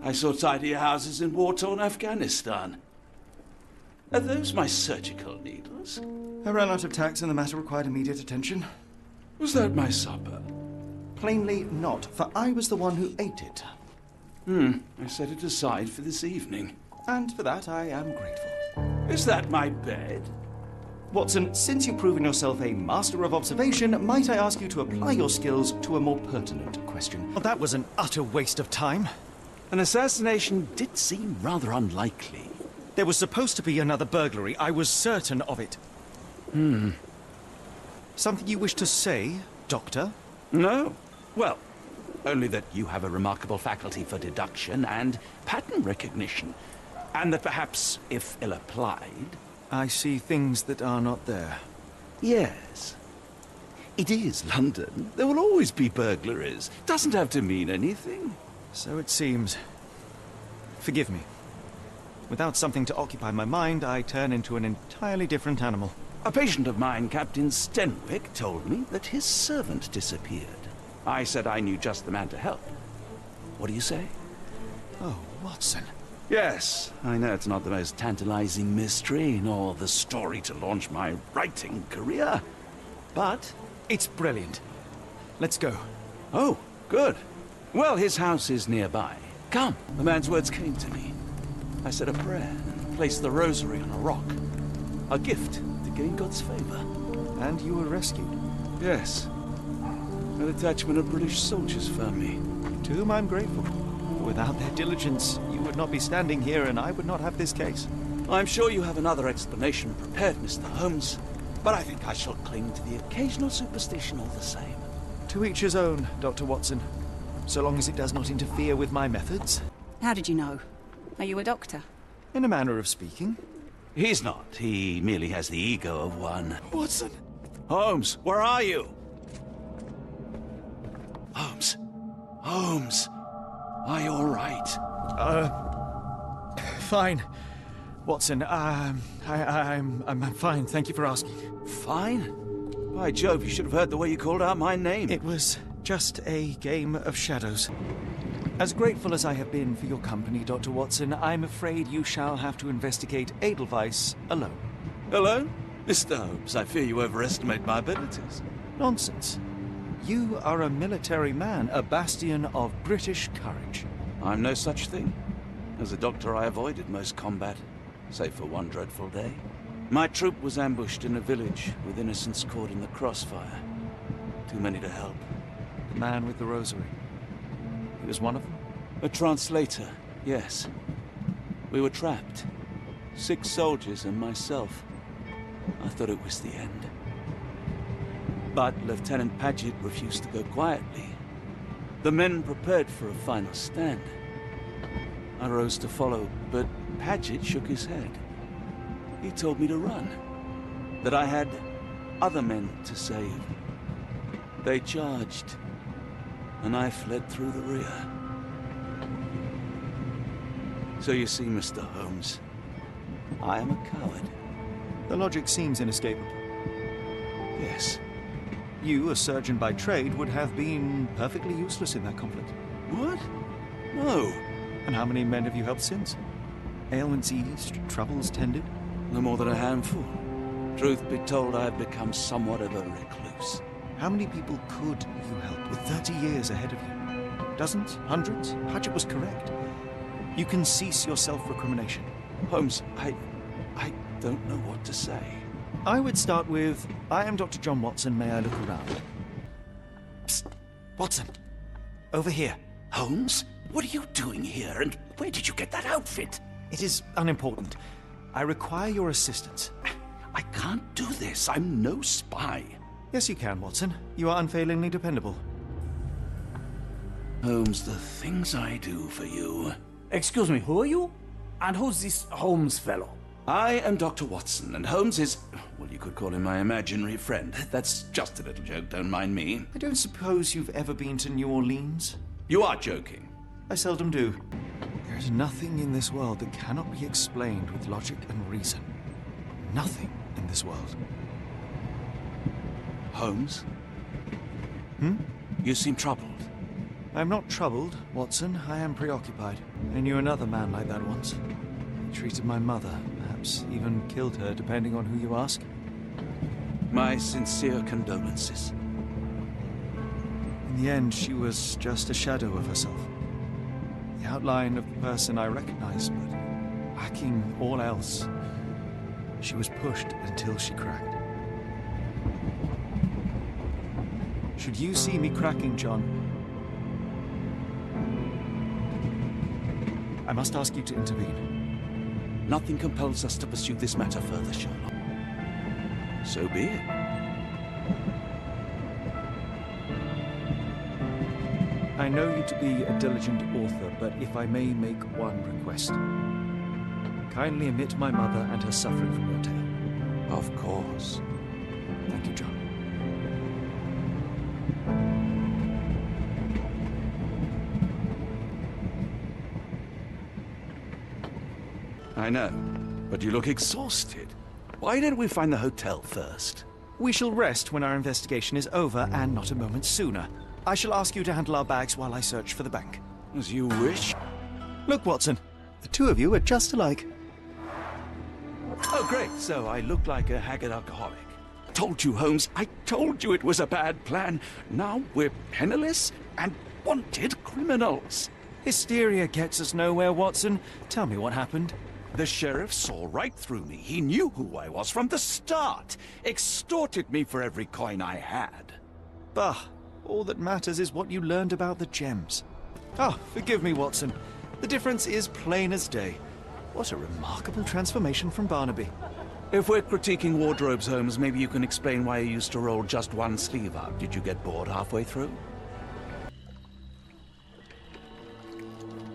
I saw tidier houses in war-torn Afghanistan. Are those my surgical needles? I ran out of tacks and the matter required immediate attention. Was that my supper? Plainly not, for I was the one who ate it. I set it aside for this evening. And for that I am grateful. Is that my bed? Watson, since you've proven yourself a master of observation, might I ask you to apply your skills to a more pertinent question? Well, that was an utter waste of time. An assassination did seem rather unlikely. There was supposed to be another burglary. I was certain of it. Something you wish to say, Doctor? No. Well, only that you have a remarkable faculty for deduction and pattern recognition. And that perhaps, if ill-applied... I see things that are not there. Yes. It is London. There will always be burglaries. Doesn't have to mean anything. So it seems. Forgive me. Without something to occupy my mind, I turn into an entirely different animal. A patient of mine, Captain Stenwick, told me that his servant disappeared. I said I knew just the man to help. What do you say? Oh, Watson. Yes, I know it's not the most tantalizing mystery, nor the story to launch my writing career. But... It's brilliant. Let's go. Oh, good. Well, his house is nearby. Come, the man's words came to me. I said a prayer and placed the rosary on a rock. A gift to gain God's favor. And you were rescued. Yes. A detachment of British soldiers found me. To whom I'm grateful. Without their diligence, you would not be standing here and I would not have this case. I'm sure you have another explanation prepared, Mr. Holmes, but I think I shall cling to the occasional superstition all the same. To each his own, Dr. Watson. So long as it does not interfere with my methods. How did you know? Are you a doctor? In a manner of speaking. He's not. He merely has the ego of one. Watson! Holmes, where are you? Holmes. Holmes. Are you all right? Fine. Watson, I'm fine. Thank you for asking. Fine? By Jove, you should have heard the way you called out my name. It was just a game of shadows. As grateful as I have been for your company, Dr. Watson, I'm afraid you shall have to investigate Edelweiss alone. Alone? Mr. Holmes, I fear you overestimate my abilities. Nonsense. You are a military man, a bastion of British courage. I'm no such thing. As a doctor, I avoided most combat, save for one dreadful day. My troop was ambushed in a village with innocents caught in the crossfire. Too many to help. The man with the rosary. He was one of them? A translator, yes. We were trapped. 6 soldiers and myself. I thought it was the end. But Lieutenant Paget refused to go quietly. The men prepared for a final stand. I rose to follow, but Paget shook his head. He told me to run. That I had other men to save. They charged, and I fled through the rear. So you see, Mr. Holmes, I am a coward. The logic seems inescapable. Yes. You, a surgeon by trade, would have been perfectly useless in that conflict. What? No. And how many men have you helped since? Ailments eased, troubles tended? No more than a handful. Truth be told, I have become somewhat of a recluse. How many people could you help with 30 years ahead of you? Dozens? Hundreds? Paget was correct. You can cease your self-recrimination. Holmes, I don't know what to say. I would start with, I am Dr. John Watson, may I look around? Psst! Watson! Over here. Holmes? What are you doing here, and where did you get that outfit? It is unimportant. I require your assistance. I can't do this. I'm no spy. Yes, you can, Watson. You are unfailingly dependable. Holmes, the things I do for you. Excuse me, who are you? And who's this Holmes fellow? I am Dr. Watson, and Holmes is... well, you could call him my imaginary friend. That's just a little joke, don't mind me. I don't suppose you've ever been to New Orleans? You are joking. I seldom do. There's nothing in this world that cannot be explained with logic and reason. Nothing in this world. Holmes? Hmm? You seem troubled. I'm not troubled, Watson. I am preoccupied. I knew another man like that once. He treated my mother, perhaps even killed her, depending on who you ask. My sincere condolences. In the end, she was just a shadow of herself. The outline of the person I recognized, but lacking all else. She was pushed until she cracked. Should you see me cracking, John, I must ask you to intervene. Nothing compels us to pursue this matter further, Sherlock. So be it. I know you to be a diligent author, but if I may make one request. Kindly omit my mother and her suffering from your tale. Of course. Thank you, John. I know, but you look exhausted. Why don't we find the hotel first? We shall rest when our investigation is over, and not a moment sooner. I shall ask you to handle our bags while I search for the bank. As you wish. Look, Watson, the two of you are just alike. Oh, great. So I look like a haggard alcoholic. Told you, Holmes. I told you it was a bad plan. Now we're penniless and wanted criminals. Hysteria gets us nowhere, Watson. Tell me what happened. The sheriff saw right through me. He knew who I was from the start. Extorted me for every coin I had. Bah, all that matters is what you learned about the gems. Ah, forgive me, Watson. The difference is plain as day. What a remarkable transformation from Barnaby. If we're critiquing wardrobes, Holmes, maybe you can explain why you used to roll just one sleeve up. Did you get bored halfway through?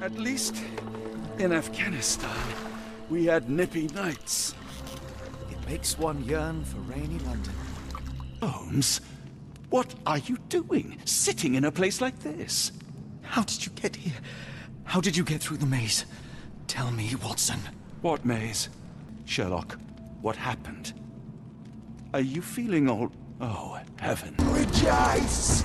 At least in Afghanistan, we had nippy nights. It makes one yearn for rainy London. Holmes, what are you doing, sitting in a place like this? How did you get here? How did you get through the maze? Tell me, Watson. What maze? Sherlock, what happened? Are you feeling all... Oh, heaven. Rejoice!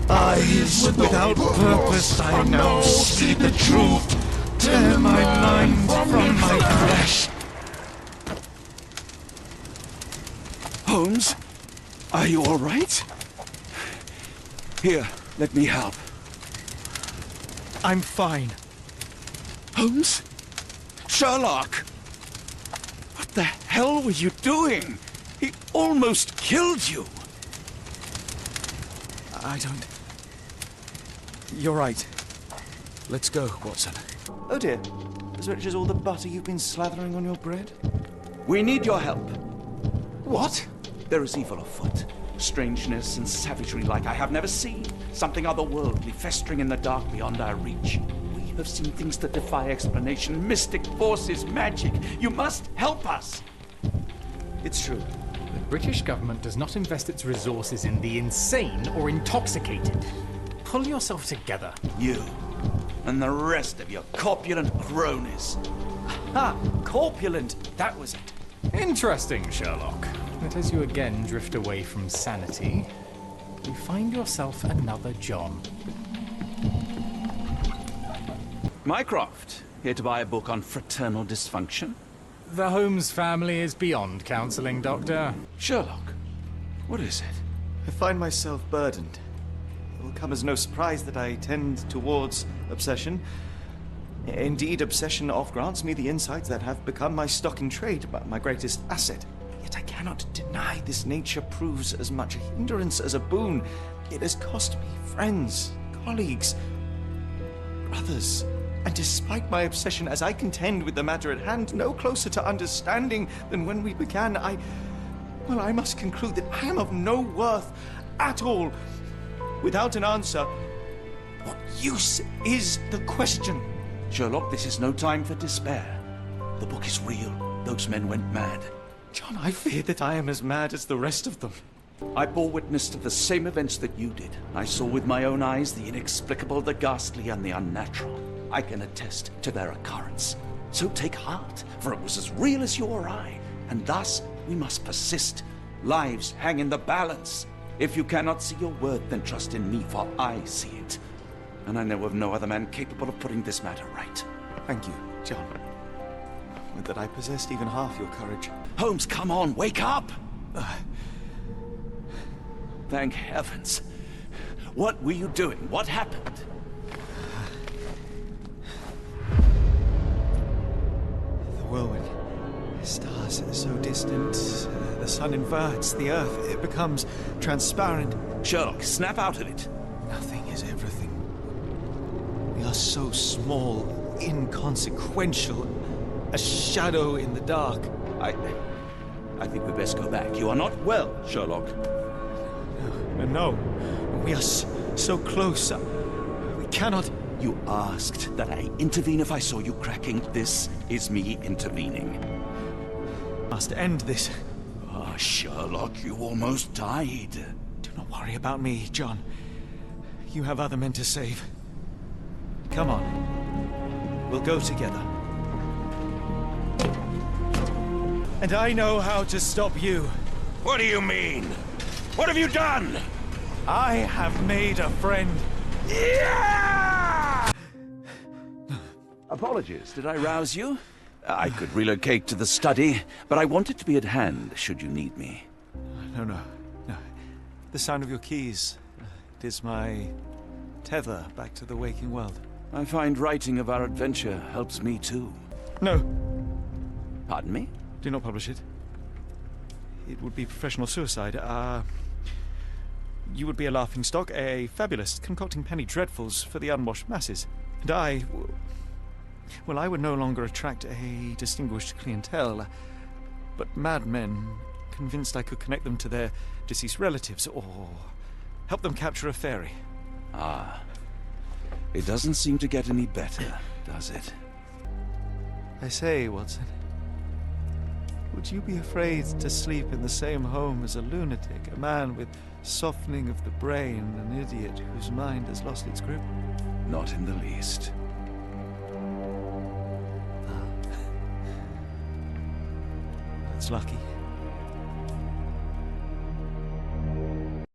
Eyes without purpose, I now see the truth. Tear my mind from my flesh. Holmes, are you all right? Here, let me help. I'm fine. Holmes? Sherlock! What the hell were you doing? He almost killed you. I don't... You're right. Let's go, Watson. Oh dear. As rich as all the butter you've been slathering on your bread? We need your help. What? There is evil afoot. Strangeness and savagery like I have never seen. Something otherworldly festering in the dark beyond our reach. We have seen things that defy explanation. Mystic forces, magic. You must help us. It's true. The British government does not invest its resources in the insane or intoxicated. Pull yourself together. You and the rest of your corpulent cronies. Ha! Corpulent! That was it. Interesting, Sherlock. But as you again drift away from sanity, you find yourself another John. Mycroft, here to buy a book on fraternal dysfunction. The Holmes family is beyond counseling, Doctor. Sherlock, what is it? I find myself burdened. It will come as no surprise that I tend towards obsession. Indeed, obsession oft grants me the insights that have become my stock in trade, but my greatest asset. Yet I cannot deny this nature proves as much a hindrance as a boon. It has cost me friends, colleagues, brothers. And despite my obsession as I contend with the matter at hand, no closer to understanding than when we began, I must conclude that I am of no worth at all. Without an answer, what use is the question? Sherlock, this is no time for despair. The book is real. Those men went mad. John, I fear that I am as mad as the rest of them. I bore witness to the same events that you did. I saw with my own eyes the inexplicable, the ghastly, and the unnatural. I can attest to their occurrence. So take heart, for it was as real as you or I, and thus we must persist. Lives hang in the balance. If you cannot see your worth, then trust in me, for I see it. and I know of no other man capable of putting this matter right. Thank you, John. Would that I possessed even half your courage. Holmes, come on, wake up! Thank heavens. What were you doing? What happened? The whirlwind. Stars are so distant. The sun inverts the earth. It becomes transparent. Sherlock, snap out of it. Nothing is everything. We are so small, inconsequential. A shadow in the dark. I think we best go back. You are not well, Sherlock. No. We are so close. We cannot... You asked that I intervene if I saw you cracking. This is me intervening. Must end this. Ah, Sherlock, you almost died. Do not worry about me, John. You have other men to save. Come on. We'll go together. And I know how to stop you. What do you mean? What have you done? I have made a friend. Yeah! Apologies, did I rouse you? I could relocate to the study, but I wanted to be at hand should you need me. No. The sound of your keys. It is my tether back to the waking world. I find writing of our adventure helps me too. No, Pardon me? do not publish it. It would be professional suicide. You would be a laughingstock, a fabulist, concocting penny dreadfuls for the unwashed masses. And I would no longer attract a distinguished clientele, but madmen convinced I could connect them to their deceased relatives or help them capture a fairy. Ah. It doesn't seem to get any better, does it? I say, Watson, would you be afraid to sleep in the same home as a lunatic, a man with softening of the brain, an idiot whose mind has lost its grip? Not in the least. That's lucky.